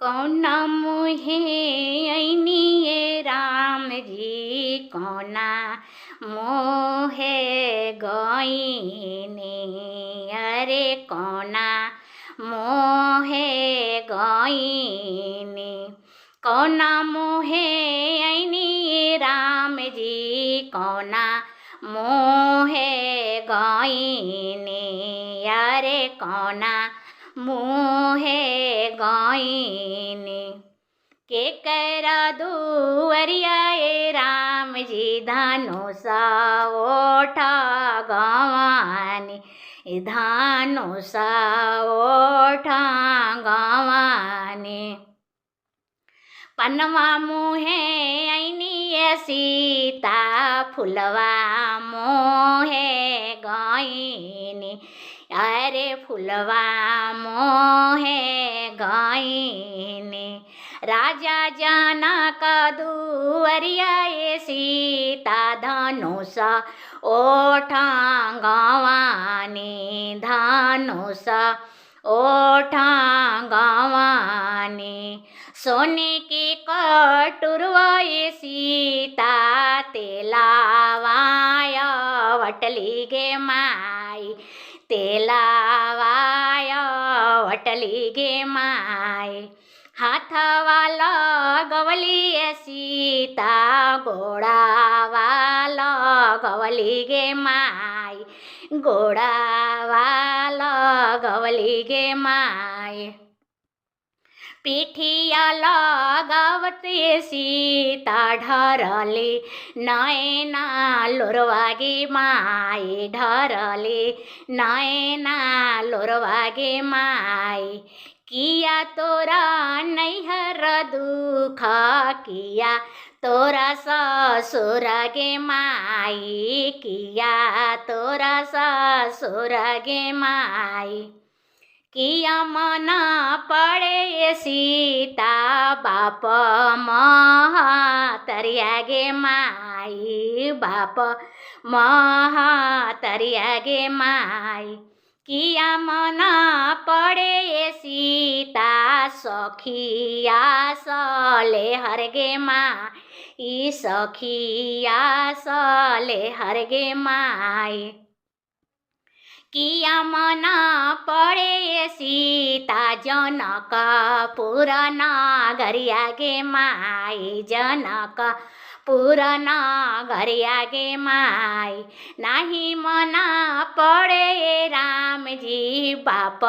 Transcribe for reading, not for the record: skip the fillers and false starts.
कौना मोहे ऐनिए राम जी कौना मोहे गईनी अरे कौना मोहे गईनी कौना मोहे ऐनिए राम जी कौना मोहे गईनी अरे कौना मोहे गईनी के करा दुअरिया राम जी धानुषा ओठा गवानी धानुषा ओठा गवानी पनवा मोहे ऐनी सीता फुलवा मोहे गईनी अरे फुलवा मोहे गईनी राजा जनक दुअरिया सीता धनुष ओठा गवानी धनुष ओठा गवानी सोने की कटुरवा सीता तेलावाय वटली गे माई तेलावाय वटली गे माई हाथवाला गवली सीता गोड़ावाला गवली गे माई गोड़ावाला गवली गे माई पीठिया लगावती सीता ढरली नैना लोरवागे माई ढरली नैना लोरवागे माई किया तोरा नैहर दुख किया तोरा ससुर गे माई किया तोरा ससुर गे माई किया मना पड़े सीता बाप महातरिया गे माई बाप महातरिया गे माई किया मना पड़े सीता सखिया सले हर गे माई सखिया सले हर गे माई किया मना पड़े सीता जनक पुराना गरिया गे माई जनक पुराना गरिया गे माई नाही मना पड़े राम जी बाप